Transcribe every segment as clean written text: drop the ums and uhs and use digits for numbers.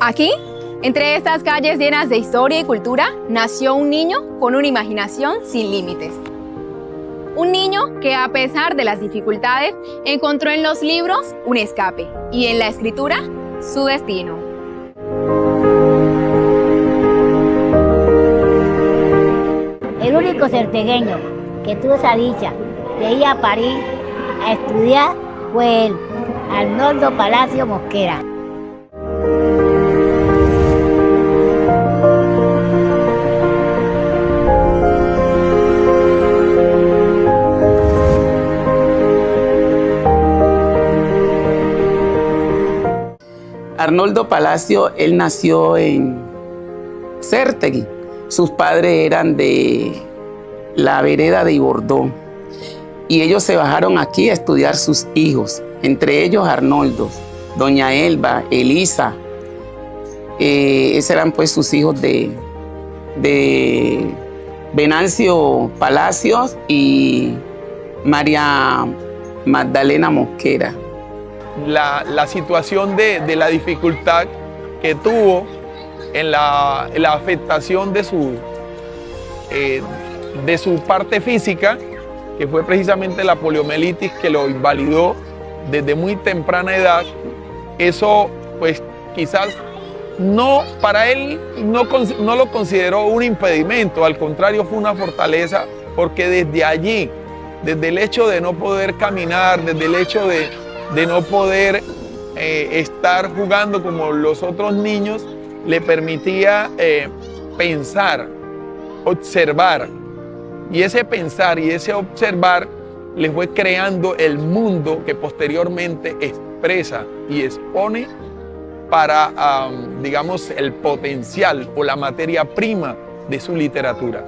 Aquí, entre estas calles llenas de historia y cultura, nació un niño con una imaginación sin límites. Un niño que, a pesar de las dificultades, encontró en los libros un escape y en la escritura su destino. El único certegueño que tuvo esa dicha de ir a París a estudiar fue él, Arnoldo Palacio Mosquera. Arnoldo Palacio, él nació en Cértegui. Sus padres eran de la vereda de Ibordó y ellos se bajaron aquí a estudiar sus hijos, entre ellos Arnoldo, doña Elba, Elisa. Esos eran pues sus hijos de Venancio Palacios y María Magdalena Mosquera. La situación de la dificultad que tuvo en la afectación de su parte física, que fue precisamente la poliomielitis que lo invalidó desde muy temprana edad. Eso pues quizás para él no lo consideró un impedimento, al contrario fue una fortaleza, porque desde allí, desde el hecho de no poder caminar, desde el hecho de no poder estar jugando como los otros niños, le permitía pensar, observar. Y ese pensar y ese observar le fue creando el mundo que posteriormente expresa y expone para, digamos, el potencial o la materia prima de su literatura.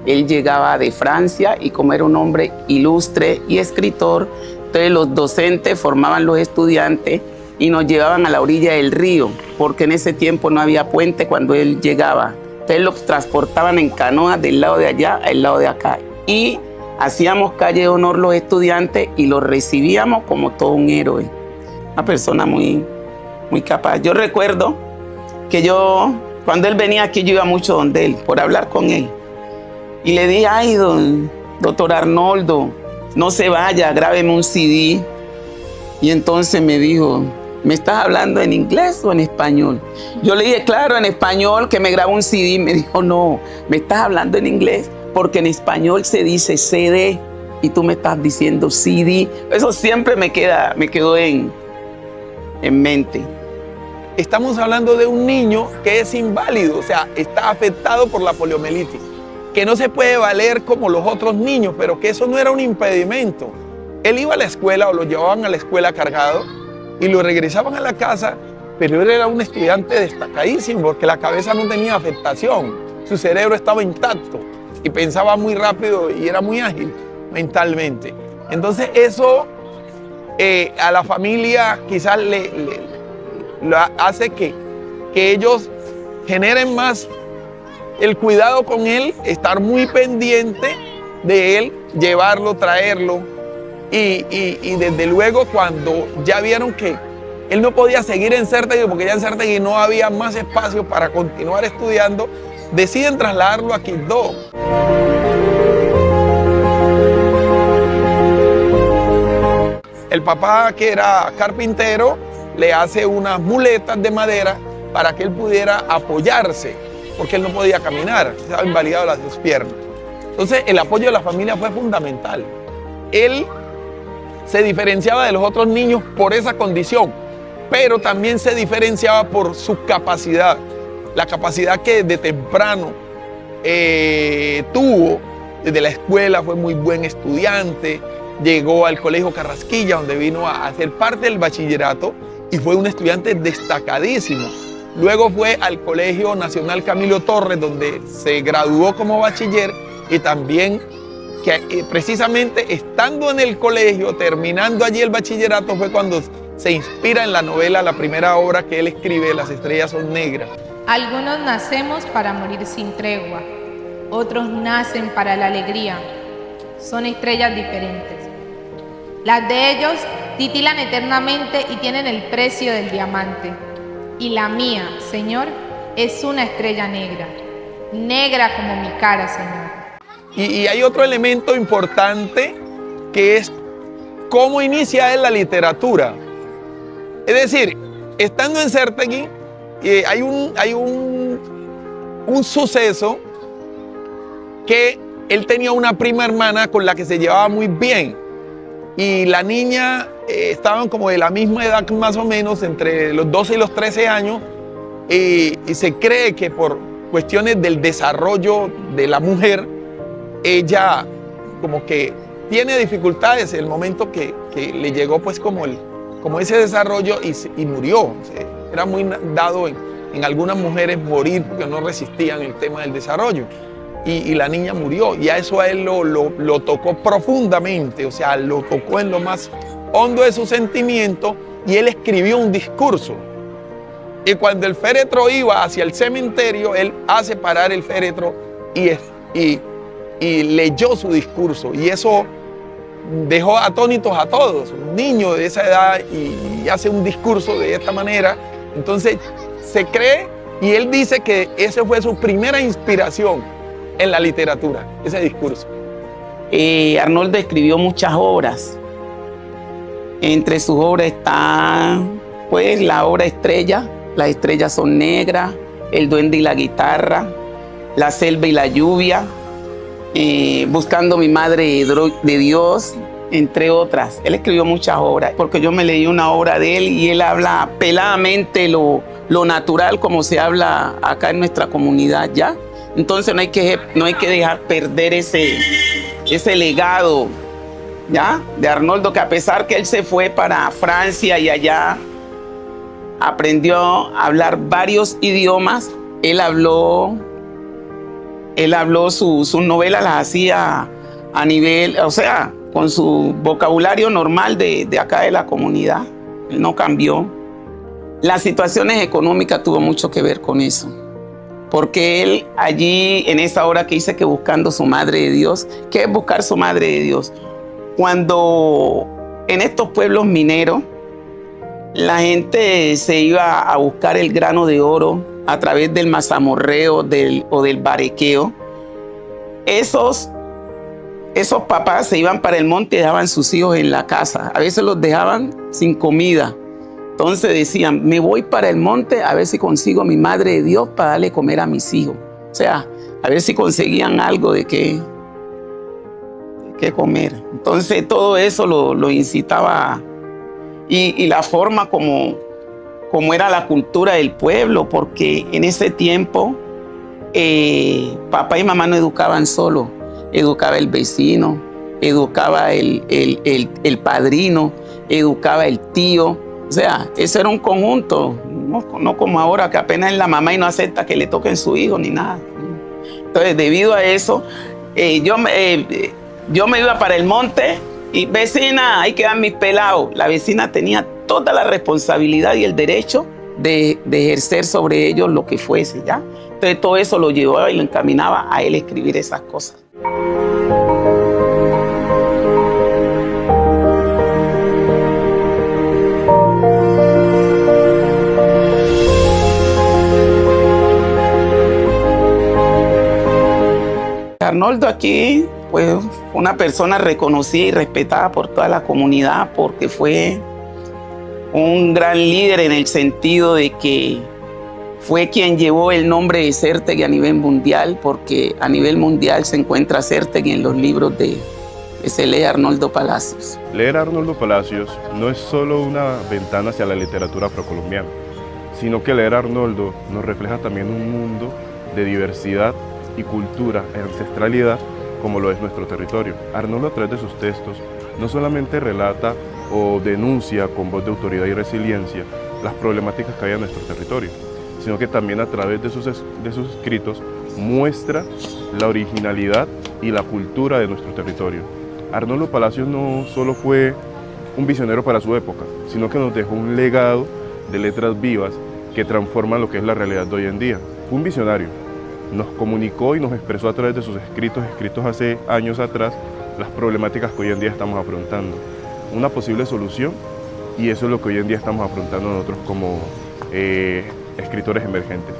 Él llegaba de Francia y como era un hombre ilustre y escritor, entonces los docentes formaban los estudiantes y nos llevaban a la orilla del río, porque en ese tiempo no había puente cuando él llegaba. Entonces los transportaban en canoas del lado de allá al lado de acá. Y hacíamos calle de honor los estudiantes y los recibíamos como todo un héroe. Una persona muy capaz. Yo recuerdo que cuando él venía aquí, yo iba mucho donde él, por hablar con él. Y le dije, ay, doctor Arnoldo, no se vaya, grábeme un CD. Y entonces me dijo, ¿me estás hablando en inglés o en español? Yo le dije, claro, en español, que me graba un CD. Me dijo, no, me estás hablando en inglés, porque en español se dice CD y tú me estás diciendo CD. Eso siempre me quedó en mente. Estamos hablando de un niño que es inválido, o sea, está afectado por la poliomielitis, que no se puede valer como los otros niños, pero que eso no era un impedimento. Él iba a la escuela o lo llevaban a la escuela cargado y lo regresaban a la casa, pero él era un estudiante destacadísimo porque la cabeza no tenía afectación, su cerebro estaba intacto y pensaba muy rápido y era muy ágil mentalmente. Entonces eso a la familia quizás lo hace que ellos generen más el cuidado con él, estar muy pendiente de él, llevarlo, traerlo. Y desde luego cuando ya vieron que él no podía seguir en Cértegui, porque ya en Cértegui no había más espacio para continuar estudiando, deciden trasladarlo a Quibdó. El papá, que era carpintero, le hace unas muletas de madera para que él pudiera apoyarse, porque él no podía caminar, estaba invalidado las dos piernas. Entonces el apoyo de la familia fue fundamental. Él se diferenciaba de los otros niños por esa condición, pero también se diferenciaba por su capacidad, la capacidad que desde temprano tuvo. Desde la escuela fue muy buen estudiante, llegó al Colegio Carrasquilla, donde vino a hacer parte del bachillerato y fue un estudiante destacadísimo. Luego fue al Colegio Nacional Camilo Torres, donde se graduó como bachiller y también que precisamente estando en el colegio, terminando allí el bachillerato, fue cuando se inspira en la novela, la primera obra que él escribe, Las estrellas son negras. Algunos nacemos para morir sin tregua, otros nacen para la alegría. Son estrellas diferentes. Las de ellos titilan eternamente y tienen el precio del diamante. y la mía, Señor, es una estrella negra, negra como mi cara, Señor. Y hay otro elemento importante que es cómo inicia él la literatura. Es decir, estando en Certegui, hay un suceso que él tenía una prima hermana con la que se llevaba muy bien. Y la niña estaban como de la misma edad más o menos, entre los 12 y los 13 años. Y se cree que por cuestiones del desarrollo de la mujer, ella como que tiene dificultades en el momento que le llegó pues como ese desarrollo y murió. O sea, era muy dado en algunas mujeres morir porque no resistían el tema del desarrollo. Y la niña murió, y a eso a él lo tocó profundamente, o sea, lo tocó en lo más hondo de su sentimiento, y él escribió un discurso. Y cuando el féretro iba hacia el cementerio, él hace parar el féretro y leyó su discurso, y eso dejó atónitos a todos. Un niño de esa edad y hace un discurso de esta manera. Entonces se cree, y él dice que esa fue su primera inspiración en la literatura, ese discurso. Arnoldo escribió muchas obras. Entre sus obras está pues la obra Estrella, Las estrellas son negras, El duende y la guitarra, La selva y la lluvia, Buscando mi madre de Dios, entre otras. Él escribió muchas obras, porque yo me leí una obra de él y él habla peladamente lo natural como se habla acá en nuestra comunidad ya. Entonces no hay que dejar perder ese legado, ¿ya? De Arnoldo, que a pesar que él se fue para Francia y allá aprendió a hablar varios idiomas, él habló sus novelas, las hacía a nivel, o sea, con su vocabulario normal de acá de la comunidad. Él no cambió. Las situaciones económicas tuvo mucho que ver con eso. Porque él allí, en esa hora que dice que buscando su madre de Dios, ¿qué es buscar su madre de Dios? Cuando en estos pueblos mineros, la gente se iba a buscar el grano de oro a través del mazamorreo o del barequeo, esos papás se iban para el monte y dejaban sus hijos en la casa. A veces los dejaban sin comida. Entonces decían, me voy para el monte a ver si consigo a mi madre de Dios para darle comer a mis hijos. O sea, a ver si conseguían algo de qué comer. Entonces todo eso lo incitaba. Y la forma como era la cultura del pueblo, porque en ese tiempo papá y mamá no educaban solo. Educaba el vecino, educaba el padrino, educaba el tío. O sea, eso era un conjunto, no como ahora que apenas es la mamá y no acepta que le toquen su hijo ni nada. Entonces, debido a eso, yo me iba para el monte y vecina, ahí quedan mis pelados. La vecina tenía toda la responsabilidad y el derecho de ejercer sobre ellos lo que fuese, ¿ya? Entonces, todo eso lo llevaba y lo encaminaba a él escribir esas cosas. Arnoldo aquí, pues, una persona reconocida y respetada por toda la comunidad porque fue un gran líder en el sentido de que fue quien llevó el nombre de Certegui a nivel mundial, porque a nivel mundial se encuentra Certegui en los libros que se lee Arnoldo Palacios. Leer a Arnoldo Palacios no es solo una ventana hacia la literatura afrocolombiana, sino que leer a Arnoldo nos refleja también un mundo de diversidad y cultura e ancestralidad como lo es nuestro territorio. Arnoldo, a través de sus textos, no solamente relata o denuncia con voz de autoridad y resiliencia las problemáticas que hay en nuestro territorio, sino que también a través de sus escritos muestra la originalidad y la cultura de nuestro territorio. Arnoldo Palacios no solo fue un visionario para su época, sino que nos dejó un legado de letras vivas que transforman lo que es la realidad de hoy en día. Fue un visionario. Nos comunicó y nos expresó a través de sus escritos hace años atrás, las problemáticas que hoy en día estamos afrontando. Una posible solución, y eso es lo que hoy en día estamos afrontando nosotros como escritores emergentes.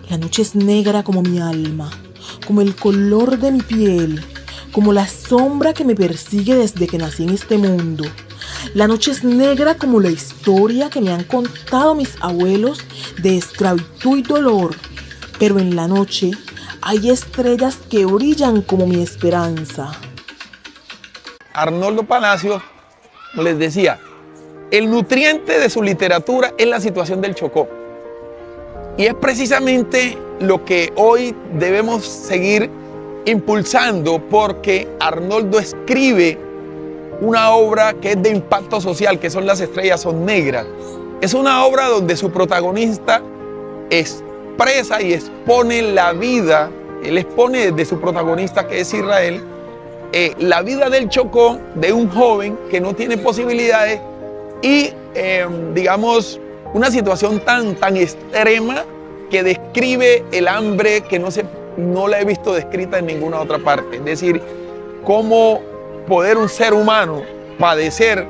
La noche es negra como mi alma, como el color de mi piel, como la sombra que me persigue desde que nací en este mundo. La noche es negra como la historia que me han contado mis abuelos de esclavitud y dolor, pero en la noche hay estrellas que brillan como mi esperanza. Arnoldo Palacios, como les decía, el nutriente de su literatura es la situación del Chocó. Y es precisamente lo que hoy debemos seguir impulsando, porque Arnoldo escribe una obra que es de impacto social, que son Las estrellas son negras. Es una obra donde su protagonista expresa y expone la vida, él expone desde su protagonista, que es Israel, la vida del Chocó, de un joven que no tiene posibilidades y, digamos, una situación tan extrema que describe el hambre que no la he visto descrita en ninguna otra parte. Es decir, cómo poder un ser humano padecer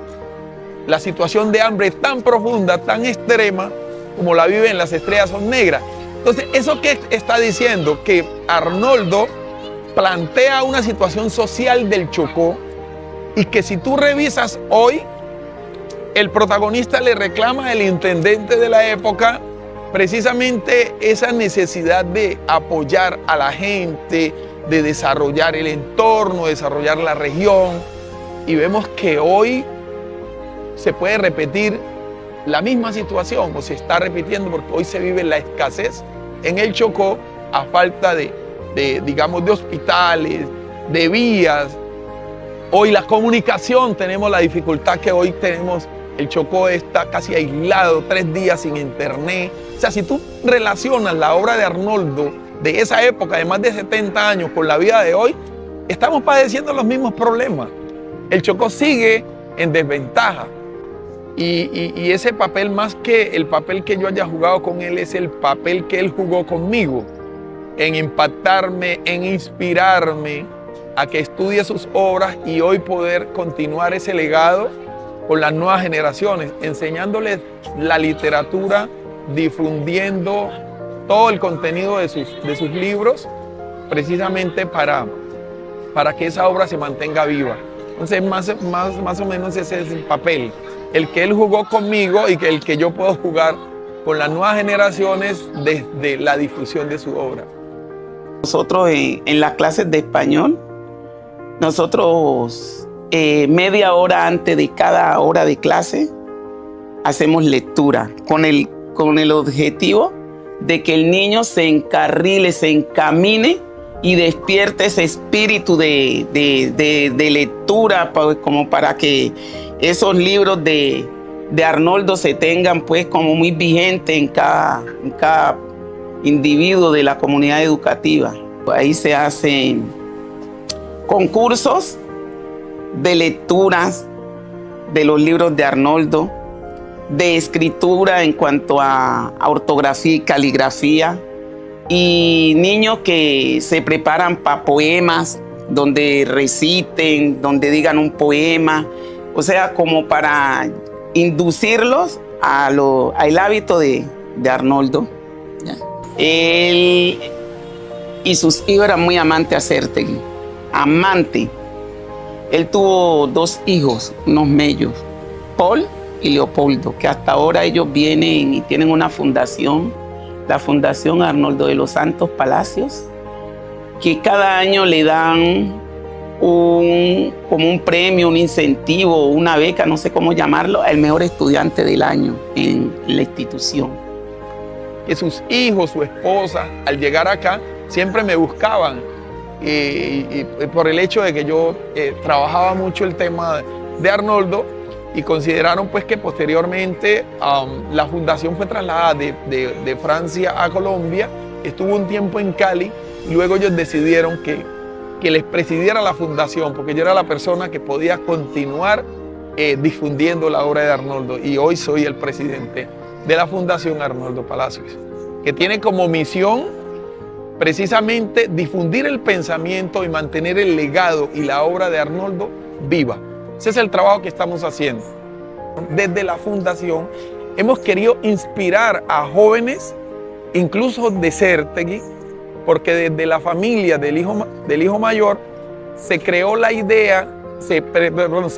la situación de hambre tan profunda, tan extrema, como la vive en Las estrellas son negras. Entonces, ¿eso qué está diciendo? Que Arnoldo plantea una situación social del Chocó y que si tú revisas hoy, el protagonista le reclama al intendente de la época precisamente esa necesidad de apoyar a la gente, de desarrollar el entorno, desarrollar la región. Y vemos que hoy se puede repetir la misma situación, o se está repitiendo, porque hoy se vive la escasez en el Chocó a falta digamos, de hospitales, de vías. Hoy la comunicación, tenemos la dificultad que hoy tenemos. El Chocó está casi aislado, 3 días sin internet. O sea, si tú relacionas la obra de Arnoldo de esa época de más de 70 años con la vida de hoy, estamos padeciendo los mismos problemas. El Chocó sigue en desventaja. Y ese papel, más que el papel que yo haya jugado con él, es el papel que él jugó conmigo, en impactarme, en inspirarme a que estudie sus obras y hoy poder continuar ese legado con las nuevas generaciones, enseñándoles la literatura, difundiendo todo el contenido de sus libros, precisamente para que esa obra se mantenga viva. Entonces, más o menos ese es el papel, el que él jugó conmigo y el que yo puedo jugar con las nuevas generaciones desde la difusión de su obra. Nosotros en las clases de español, nosotros media hora antes de cada hora de clase hacemos lectura con el objetivo de que el niño se encarrile, se encamine y despierte ese espíritu de lectura, como para que esos libros de Arnoldo se tengan pues como muy vigentes en cada individuo de la comunidad educativa. Ahí se hacen concursos de lecturas de los libros de Arnoldo, de escritura en cuanto a ortografía y caligrafía, y niños que se preparan para poemas, donde reciten, donde digan un poema, o sea, como para inducirlos al hábito de Arnoldo. Él y sus hijos eran muy amantes a Certegui, amante. Él tuvo 2 hijos, unos mellos, Paul y Leopoldo, que hasta ahora ellos vienen y tienen una fundación, la Fundación Arnoldo de los Santos Palacios, que cada año le dan como un premio, un incentivo, una beca, no sé cómo llamarlo, al mejor estudiante del año en la institución. Que sus hijos, su esposa, al llegar acá, siempre me buscaban. Y por el hecho de que yo trabajaba mucho el tema de Arnoldo, y consideraron pues que posteriormente la fundación fue trasladada de Francia a Colombia, estuvo un tiempo en Cali, y luego ellos decidieron que les presidiera la fundación, porque yo era la persona que podía continuar difundiendo la obra de Arnoldo, y hoy soy el presidente de la Fundación Arnoldo Palacios, que tiene como misión precisamente difundir el pensamiento y mantener el legado y la obra de Arnoldo viva. Ese es el trabajo que estamos haciendo desde la fundación, hemos querido inspirar a jóvenes, incluso de Sértegui, porque desde la familia del hijo mayor se creó la idea, se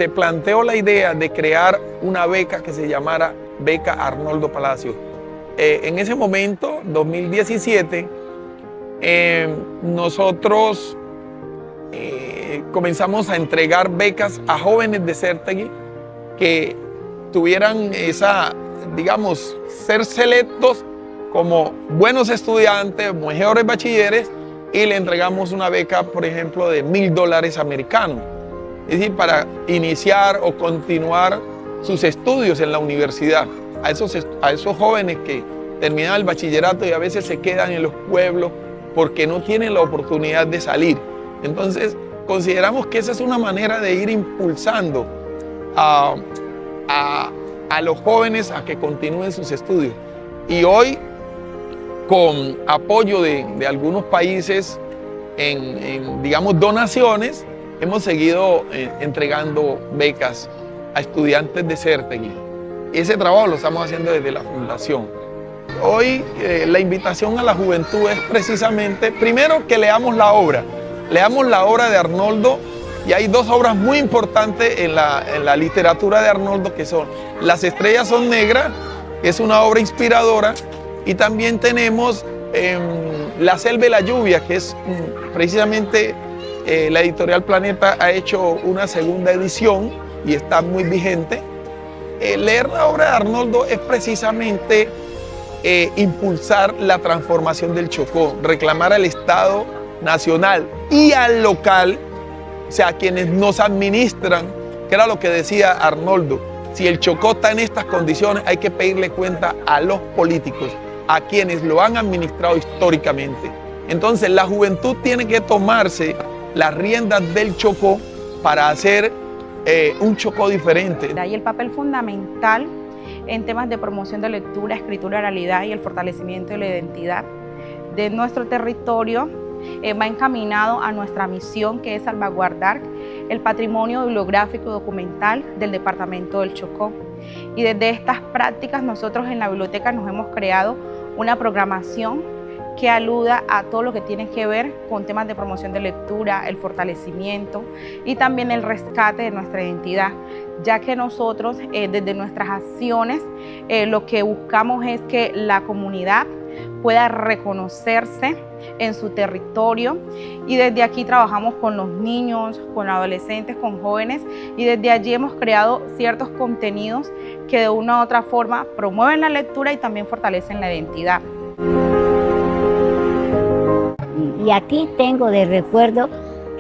planteó la idea de crear una beca que se llamara Beca Arnoldo Palacios. En ese momento, 2017, nosotros comenzamos a entregar becas a jóvenes de Sértegui que tuvieran esa, digamos, ser selectos como buenos estudiantes, mejores bachilleres, y le entregamos una beca, por ejemplo, de $1000 americanos. Es decir, para iniciar o continuar sus estudios en la universidad. A esos jóvenes que terminan el bachillerato y a veces se quedan en los pueblos porque no tienen la oportunidad de salir. Entonces, consideramos que esa es una manera de ir impulsando a los jóvenes a que continúen sus estudios. Y hoy, con apoyo de algunos países en, digamos, donaciones, hemos seguido entregando becas a estudiantes de Sértegui. Ese trabajo lo estamos haciendo desde la fundación. Hoy la invitación a la juventud es precisamente, primero, que leamos la obra. Leamos la obra de Arnoldo, y hay dos obras muy importantes en la literatura de Arnoldo, que son Las estrellas son negras, que es una obra inspiradora, y también tenemos La selva y la lluvia, que es precisamente la editorial Planeta ha hecho una segunda edición y está muy vigente. Leer la obra de Arnoldo es precisamente impulsar la transformación del Chocó, reclamar al Estado nacional y al local, o sea, a quienes nos administran, que era lo que decía Arnoldo. Si el Chocó está en estas condiciones, hay que pedirle cuenta a los políticos, a quienes lo han administrado históricamente. Entonces, la juventud tiene que tomarse las riendas del Chocó para hacer un Chocó diferente. De ahí el papel fundamental en temas de promoción de lectura, escritura, oralidad y el fortalecimiento de la identidad de nuestro territorio va encaminado a nuestra misión, que es salvaguardar el patrimonio bibliográfico y documental del departamento del Chocó. Y desde estas prácticas nosotros en la biblioteca nos hemos creado una programación que aluda a todo lo que tiene que ver con temas de promoción de lectura, el fortalecimiento y también el rescate de nuestra identidad, ya que nosotros desde nuestras acciones lo que buscamos es que la comunidad pueda reconocerse en su territorio, y desde aquí trabajamos con los niños, con adolescentes, con jóvenes, y desde allí hemos creado ciertos contenidos que de una u otra forma promueven la lectura y también fortalecen la identidad. Y aquí tengo de recuerdo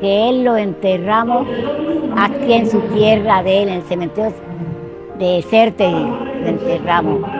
que él lo enterramos aquí en su tierra de él, en el cementerio de Sértegui, lo enterramos.